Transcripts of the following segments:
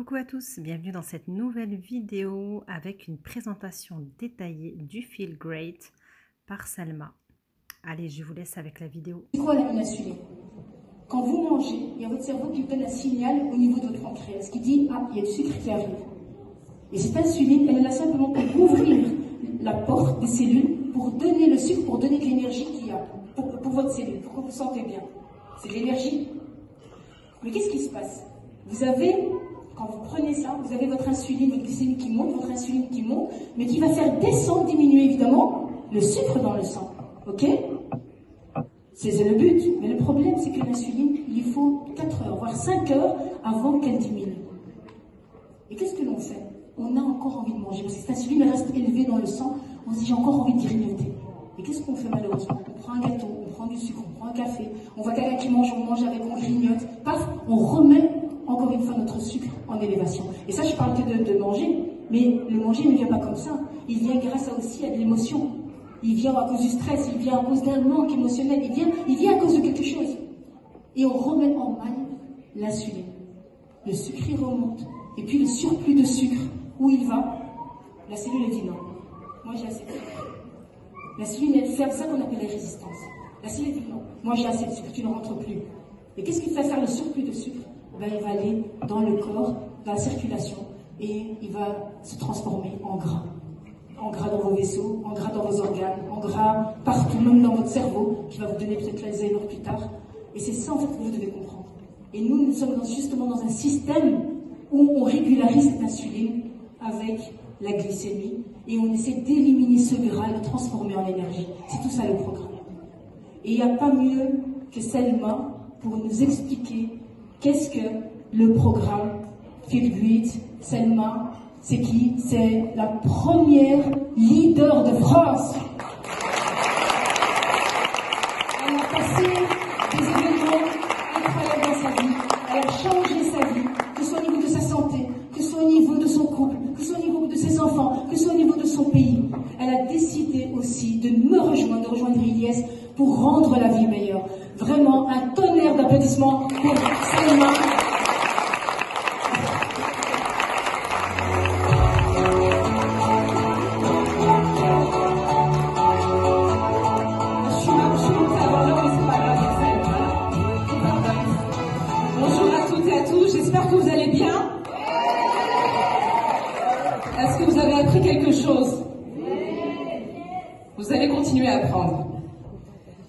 Coucou à tous, bienvenue dans cette nouvelle vidéo avec une présentation détaillée du Feel Great par Salma. Allez, je vous laisse avec la vidéo. C'est quoi l'insuline? Quand vous mangez, il y a votre cerveau qui vous donne un signal au niveau de votre pancréas qui dit « Ah, il y a du sucre qui arrive ». Et cette insuline, elle est là simplement pour ouvrir la porte des cellules, pour donner le sucre, pour donner de l'énergie qu'il y a pour votre cellule, pour que vous vous sentez bien. C'est de l'énergie. Mais qu'est-ce qui se passe? Vous avez, quand vous prenez ça, vous avez votre insuline, votre glycémie qui monte, votre insuline qui monte, mais qui va faire descendre, diminuer évidemment, le sucre dans le sang. Ok? C'est le but. Mais le problème, c'est que l'insuline, il faut 4 heures, voire 5 heures avant qu'elle diminue. Et qu'est-ce que l'on fait? On a encore envie de manger. Parce que cette insuline reste élevée dans le sang. On se dit, j'ai encore envie de grignoter. Et qu'est-ce qu'on fait malheureusement? On prend un gâteau, on prend du sucre, on prend un café. On voit quelqu'un qui mange, on mange avec, on grignote. Paf, on remet encore une fois notre sucre en élévation. Et ça, je parle que de manger. Mais le manger ne vient pas comme ça. Il vient grâce aussi à de l'émotion. Il vient à cause du stress, il vient à cause d'un manque émotionnel, il vient à cause de quelque chose. Et on remet en mal l'insuline. Le sucre, il remonte. Et puis le surplus de sucre, où il va? La cellule, elle dit non. Moi, j'ai assez de sucre. L'insuline, elle fait ça qu'on appelle la résistance. La cellule dit non. Moi, j'ai assez de sucre, tu ne rentres plus. Et qu'est-ce qui fait faire le surplus de sucre? Ben, il va aller dans le corps, dans la circulation, et il va se transformer en gras. En gras dans vos vaisseaux, en gras dans vos organes, en gras partout, même dans votre cerveau, qui va vous donner peut-être l'Alzheimer plus tard. Et c'est ça en fait que vous devez comprendre. Et nous sommes justement dans un système où on régularise cette insuline avec la glycémie et on essaie d'éliminer ce gras, le transformer en énergie. C'est tout ça le programme. Et il n'y a pas mieux que Salma pour nous expliquer qu'est-ce que le programme Feel Great. Salma, c'est qui? C'est la première leader de France. Elle a passé des événements incroyables dans sa vie. Elle a changé sa vie, que ce soit au niveau de sa santé, que ce soit au niveau de son couple, que ce soit au niveau de ses enfants, que ce soit au niveau de son pays. Elle a décidé aussi de me rejoindre, de rejoindre Ilyes pour rendre la vie meilleure. Vraiment un tonnerre d'applaudissements pour Salma. J'espère que vous allez bien. Est-ce que vous avez appris quelque chose? Vous allez continuer à apprendre.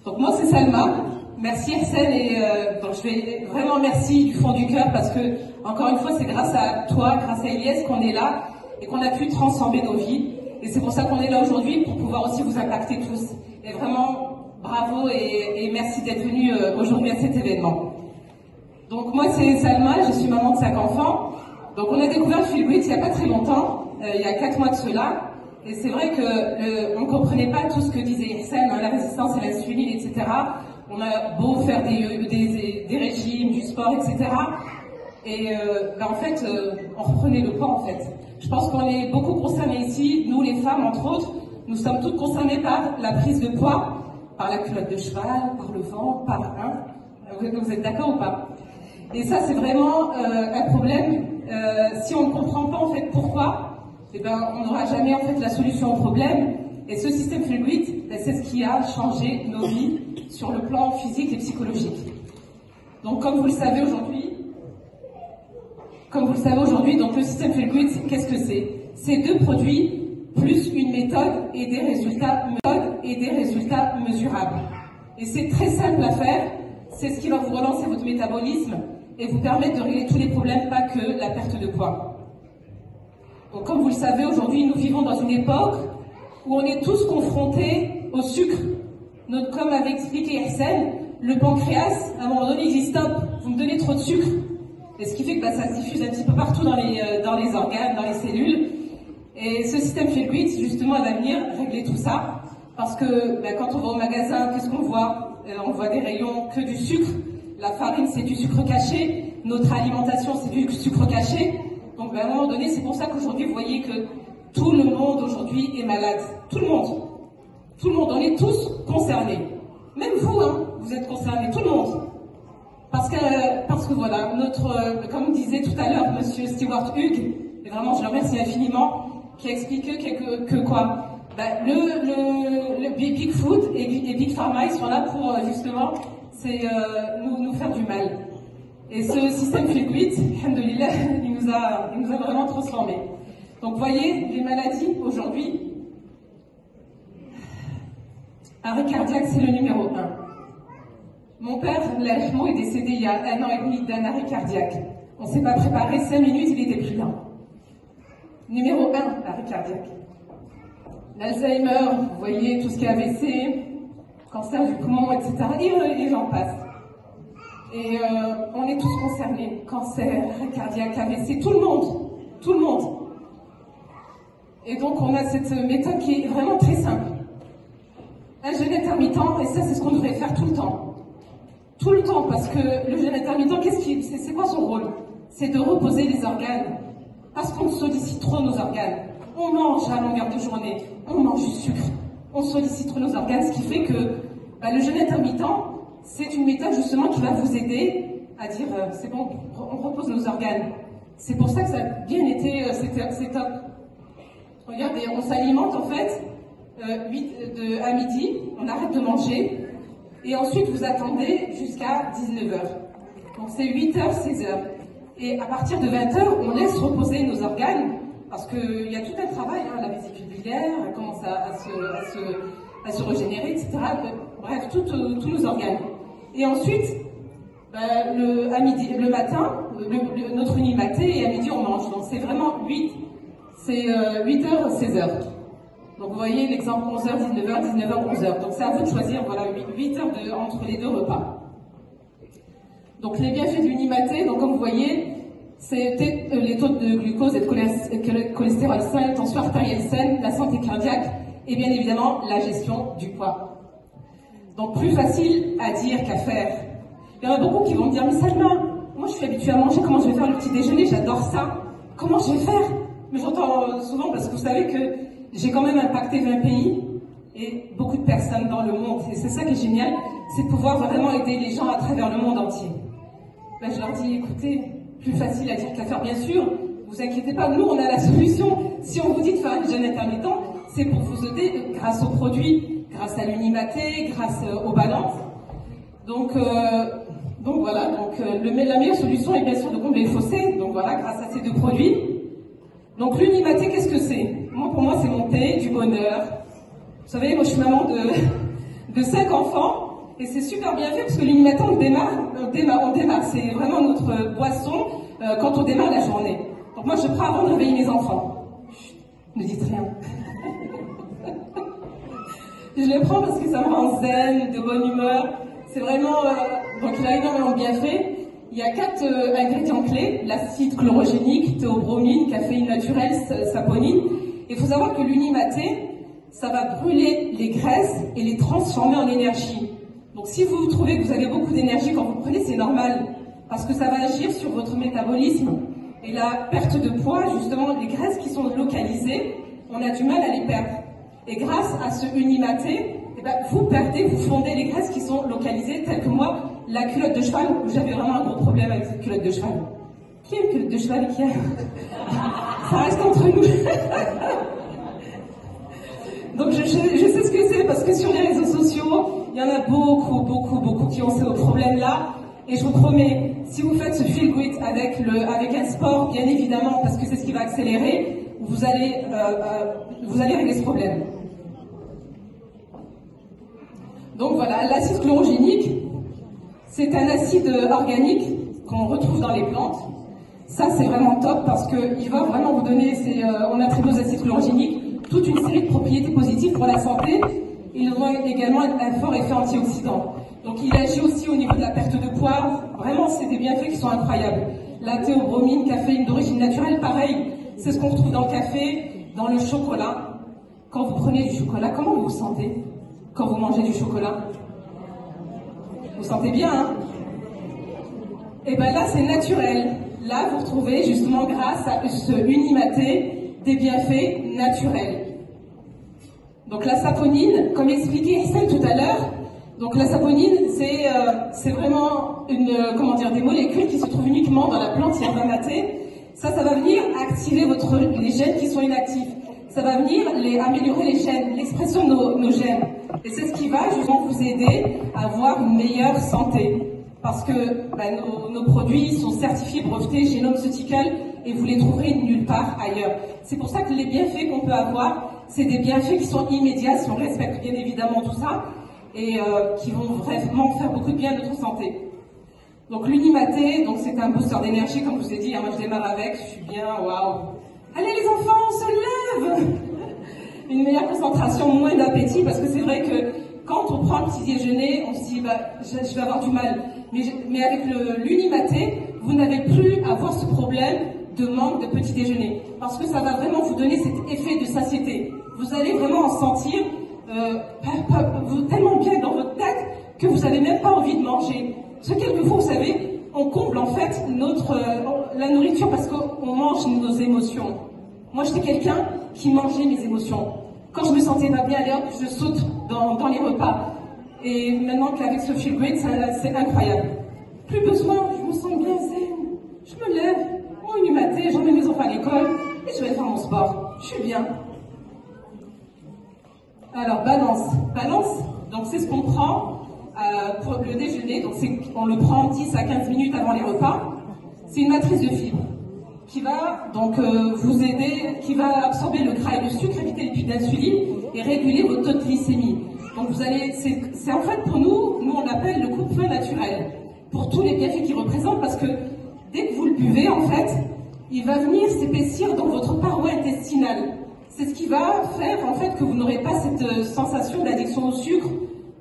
Donc moi c'est Salma. Merci Ihsen et donc je vais vraiment merci du fond du cœur parce que encore une fois c'est grâce à toi, grâce à Ilyes qu'on est là et qu'on a pu transformer nos vies. Et c'est pour ça qu'on est là aujourd'hui pour pouvoir aussi vous impacter tous. Et vraiment bravo et merci d'être venus aujourd'hui à cet événement. Donc moi c'est Salma, je suis maman de 5 enfants. Donc on a découvert le Feel Great il n'y a pas très longtemps, il y a 4 mois de cela. Et c'est vrai que on ne comprenait pas tout ce que disait Ihsen, la résistance à l'insuline, etc. On a beau faire des régimes, du sport, etc. Et en fait, on reprenait le poids en fait. Je pense qu'on est beaucoup concernés ici, nous les femmes entre autres, nous sommes toutes concernées par la prise de poids, par la culotte de cheval, par le ventre, par vous êtes d'accord ou pas? Et ça, c'est vraiment un problème. Si on ne comprend pas en fait pourquoi, eh ben, on n'aura jamais en fait la solution au problème. Et ce système Feel Great, ben, c'est ce qui a changé nos vies sur le plan physique et psychologique. Donc, comme vous le savez aujourd'hui, donc le système Feel Great, qu'est-ce que c'est? C'est 2 produits plus une méthode et des résultats mesurables. Et c'est très simple à faire. C'est ce qui va vous relancer votre métabolisme et vous permettre de régler tous les problèmes, pas que la perte de poids. Donc, comme vous le savez, aujourd'hui, nous vivons dans une époque où on est tous confrontés au sucre. Comme avait expliqué Ihsen, le pancréas, à un moment donné, il dit stop, vous me donnez trop de sucre. Et ce qui fait que ça se diffuse un petit peu partout dans les organes, dans les cellules. Et ce système Feel Great, justement, elle va venir régler tout ça. Parce que quand on va au magasin, qu'est-ce qu'on voit? On voit des rayons que du sucre. La farine, c'est du sucre caché. Notre alimentation, c'est du sucre caché. Donc, à un moment donné, c'est pour ça qu'aujourd'hui, vous voyez que tout le monde aujourd'hui est malade. Tout le monde. Tout le monde. On est tous concernés. Même vous, hein, vous êtes concernés. Tout le monde. Parce que voilà, comme disait tout à l'heure Monsieur Stewart Hughes, et vraiment je le remercie infiniment, qui a expliqué que quoi, le Bigfoot et Big Pharma, ils sont là pour justement nous faire du mal. Et ce système Feel-Great, alhamdoulilah, il nous a vraiment transformés. Donc vous voyez, les maladies aujourd'hui, arrêt cardiaque, c'est le numéro 1. Mon père, l'Alchmo, est décédé il y a 1 an et demi d'un arrêt cardiaque. On ne s'est pas préparé, 5 minutes, il était plus là. Numéro 1, arrêt cardiaque. L'Alzheimer, vous voyez, tout ce qui est AVC, cancer du poumon, etc. Et j'en passe. Et on est tous concernés. Cancer, arrêt cardiaque, AVC, tout le monde. Tout le monde. Et donc on a cette méthode qui est vraiment très simple. Un jeûne intermittent, et ça c'est ce qu'on devrait faire tout le temps. Tout le temps, parce que le jeûne intermittent, c'est quoi son rôle? C'est de reposer les organes. Parce qu'on sollicite trop nos organes. On mange à longueur de journée, on mange du sucre, on sollicite trop nos organes, ce qui fait que le jeûne intermittent, c'est une méthode justement qui va vous aider à dire c'est bon, on repose nos organes. C'est pour ça que ça a bien été, c'est top. Regardez, on s'alimente en fait à midi, on arrête de manger et ensuite vous attendez jusqu'à 19h. Donc c'est 8h, 16h. Et à partir de 20h, on laisse reposer nos organes parce qu'il y a tout un travail, hein, la vésicule biliaire, elle commence à se régénérer, etc. Bref, tous nos organes. Et ensuite, le matin, notre unimaté, et à midi on mange. Donc c'est vraiment 8h, 16h. Donc vous voyez l'exemple 11h, 19h, 19h, 11h. Donc c'est à vous de choisir, voilà, 8 heures entre les deux repas. Donc les bienfaits de l'unimaté, donc comme vous voyez, c'est les taux de glucose et de cholestérol sain, la tension artérielle saine, la santé cardiaque et bien évidemment la gestion du poids. Donc plus facile à dire qu'à faire. Il y en a beaucoup qui vont me dire, mais Salma, moi je suis habituée à manger, comment je vais faire le petit déjeuner, j'adore ça. Comment je vais faire? Mais j'entends souvent, parce que vous savez que j'ai quand même impacté 20 pays et beaucoup de personnes dans le monde. Et c'est ça qui est génial, c'est de pouvoir vraiment aider les gens à travers le monde entier. Je leur dis, écoutez, plus facile à dire qu'à faire, bien sûr. Vous inquiétez pas, nous on a la solution. Si on vous dit de faire un jeûne intermittent, c'est pour vous aider grâce aux produits, grâce à l'unimaté, grâce aux balances. Donc voilà, la meilleure solution est bien sûr de combler le fossé. Donc voilà, grâce à ces deux produits. Donc l'unimaté, qu'est-ce que c'est? Pour moi, c'est mon thé, du bonheur. Vous savez, moi je suis maman de 5 enfants. Et c'est super bien fait parce que l'unimaté, on démarre. C'est vraiment notre boisson quand on démarre la journée. Donc moi, je prends avant de réveiller mes enfants. Chut, ne dites rien. Je le prends parce que ça me rend zen, de bonne humeur. C'est vraiment... donc il a énormément de bienfaits. Il y a 4 ingrédients clés. L'acide chlorogénique, théobromine, caféine naturelle, saponine. Il faut savoir que l'unimaté, ça va brûler les graisses et les transformer en énergie. Donc si vous trouvez que vous avez beaucoup d'énergie quand vous prenez, c'est normal, parce que ça va agir sur votre métabolisme. Et la perte de poids, justement, les graisses qui sont localisées, on a du mal à les perdre. Et grâce à ce unimaté, vous fondez les graisses qui sont localisées, telles que moi, la culotte de cheval, où j'avais vraiment un gros problème avec cette culotte de cheval. Qui a une culotte de cheval et qui a... Ça reste entre nous. Donc je sais ce que c'est, parce que sur les réseaux sociaux, il y en a beaucoup qui ont ce problème-là. Et je vous promets, si vous faites ce feel good avec un sport, bien évidemment, parce que c'est ce qui va accélérer, vous allez régler ce problème. Donc voilà, l'acide chlorogénique, c'est un acide organique qu'on retrouve dans les plantes. Ça, c'est vraiment top parce qu'il va vraiment vous donner, on attribue aux acides chlorogéniques toute une série de propriétés positives pour la santé. Ils ont également un fort effet antioxydant. Donc il agit aussi au niveau de la perte de poids. Vraiment, c'est des bienfaits qui sont incroyables. La théobromine, caféine d'origine naturelle, pareil. C'est ce qu'on retrouve dans le café, dans le chocolat. Quand vous prenez du chocolat, comment vous vous sentez quand vous mangez du chocolat? Vous sentez bien, hein? Et bien là, c'est naturel. Là, vous retrouvez justement, grâce à ce unimaté, des bienfaits naturels. Donc la saponine, comme expliqué Hessel tout à l'heure, Donc la saponine, c'est vraiment comment dire, des molécules qui se trouvent uniquement dans la plante yerba maté. Ça va venir activer les gènes qui sont inactifs. Ça va venir améliorer les gènes, l'expression de nos gènes. Et c'est ce qui va justement vous aider à avoir une meilleure santé. Parce que nos produits sont certifiés, brevetés, Génomeutical, et vous les trouverez nulle part ailleurs. C'est pour ça que les bienfaits qu'on peut avoir, c'est des bienfaits qui sont immédiats, si on respecte bien évidemment tout ça, et qui vont vraiment faire beaucoup de bien à notre santé. Donc l'Unimaté, c'est un booster d'énergie, comme je vous ai dit, hein, moi je démarre avec, je suis bien, waouh. Allez les enfants, on se lève. Une meilleure concentration, moins d'appétit, parce que c'est vrai que quand on prend le petit déjeuner, on se dit, je vais avoir du mal. Mais avec l'Unimaté, vous n'avez plus à avoir ce problème de manque de petit déjeuner, parce que ça va vraiment vous donner cet effet de satiété. Vous allez vraiment en sentir tellement bien dans votre tête que vous n'avez même pas envie de manger. Parce que quelquefois, vous savez, on comble en fait la nourriture parce qu'on mange nos émotions. Moi, j'étais quelqu'un qui mangeait mes émotions. Quand je me sentais pas bien, allez hop, je saute dans les repas. Et maintenant qu'avec ce Feel Great, c'est incroyable. Plus besoin, je me sens bien zen. Je me lève, mon Unimaté, j'emmène mes enfants à l'école et je vais faire mon sport. Je suis bien. Alors, balance. Balance, donc c'est ce qu'on prend pour le déjeuner. Donc on le prend 10 à 15 minutes avant les repas. C'est une matrice de fibres qui va donc vous aider, qui va absorber le gras et le sucre, éviter les pics d'insuline et réguler votre taux de glycémie. Donc c'est en fait pour nous on appelle le coupe-feu naturel, pour tous les bienfaits qu'il représente, parce que dès que vous le buvez, en fait, il va venir s'épaissir dans votre paroi intestinale. C'est ce qui va faire, en fait, que vous n'aurez pas cette sensation d'addiction au sucre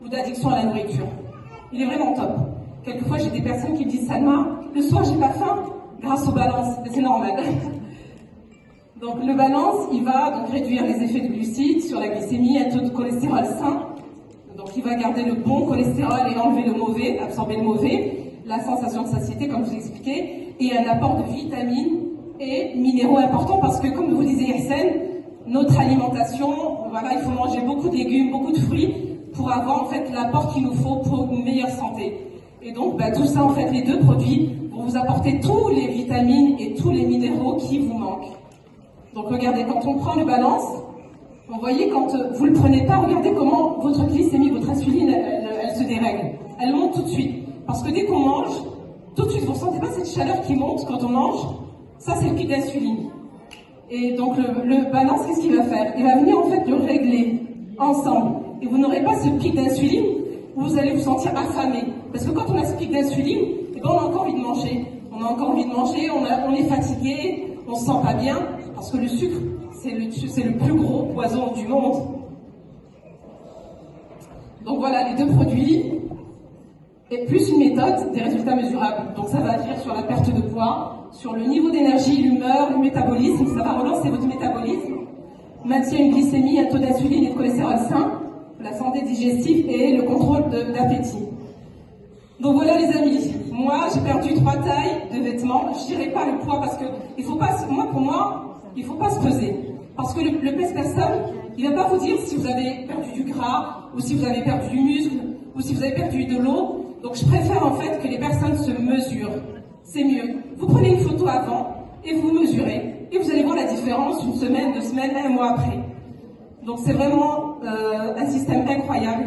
ou d'addiction à la nourriture. Il est vraiment top. Quelquefois, j'ai des personnes qui me disent, Salma, le soir, j'ai pas faim, grâce aux balances. C'est normal. Donc, le balance, il va donc réduire les effets de glucides sur la glycémie, un taux de cholestérol sain. Donc, il va garder le bon cholestérol et enlever le mauvais, absorber le mauvais, la sensation de satiété, comme je vous ai expliqué, et un apport de vitamines et minéraux importants, parce que, comme vous disiez, Hirsen, notre alimentation, voilà, il faut manger beaucoup de légumes, beaucoup de fruits pour avoir en fait l'apport qu'il nous faut pour une meilleure santé. Et donc tout ça, en fait, les deux produits vont vous apporter tous les vitamines et tous les minéraux qui vous manquent. Donc regardez, quand on prend le balance, vous voyez, quand vous le prenez pas, regardez comment votre glycémie, votre insuline, elle se dérègle. Elle monte tout de suite. Parce que dès qu'on mange, tout de suite, vous ne ressentez pas cette chaleur qui monte quand on mange. Ça, c'est le pic d'insuline. Et donc le balance, qu'est-ce qu'il va faire? Il va venir en fait le régler ensemble. Et vous n'aurez pas ce pic d'insuline où vous allez vous sentir affamé. Parce que quand on a ce pic d'insuline, on a encore envie de manger. On a encore envie de manger, on est fatigué, on se sent pas bien. Parce que le sucre, c'est le plus gros poison du monde. Donc voilà, les deux produits, et plus une méthode, des résultats mesurables. Donc ça va agir sur la perte de poids, sur le niveau d'énergie, l'humeur, le métabolisme, ça va relancer votre métabolisme, maintient une glycémie, un taux d'insuline et de cholestérol sain, la santé digestive et le contrôle d'appétit. Donc voilà les amis, moi j'ai perdu 3 tailles de vêtements, je dirais pas le poids parce que il faut pas, pour moi, il faut pas se peser. Parce que le pèse-personne, il va pas vous dire si vous avez perdu du gras, ou si vous avez perdu du muscle, ou si vous avez perdu de l'eau. Donc je préfère en fait que les personnes se mesurent. C'est mieux. Vous prenez une photo avant et vous mesurez. Et vous allez voir la différence une semaine, 2 semaines, 1 mois après. Donc c'est vraiment un système incroyable.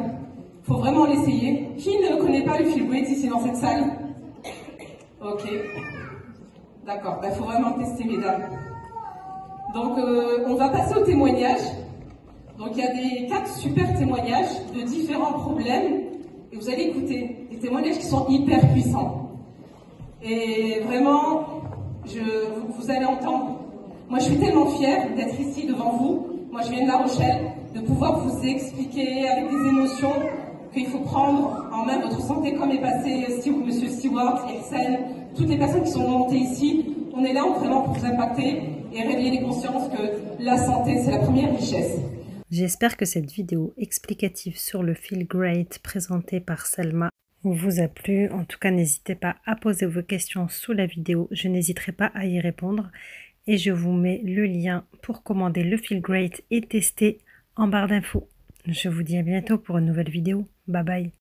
Il faut vraiment l'essayer. Qui ne connaît pas le Feel Great ici dans cette salle? Ok. D'accord. Il faut vraiment tester, mesdames. Donc on va passer au témoignage. Donc il y a des 4 super témoignages de différents problèmes. Et vous allez écouter des témoignages qui sont hyper puissants. Et vraiment, vous allez entendre. Moi, je suis tellement fière d'être ici devant vous. Moi, je viens de La Rochelle, de pouvoir vous expliquer avec des émotions qu'il faut prendre en main votre santé, comme est passé Monsieur Stewart, Hirsen, toutes les personnes qui sont montées ici. On est là vraiment pour vous impacter et réveiller les consciences que la santé, c'est la première richesse. J'espère que cette vidéo explicative sur le Feel Great présentée par Salma vous a plu. En tout cas, n'hésitez pas à poser vos questions sous la vidéo. Je n'hésiterai pas à y répondre. Et je vous mets le lien pour commander le Feel Great et tester en barre d'infos. Je vous dis à bientôt pour une nouvelle vidéo. Bye bye.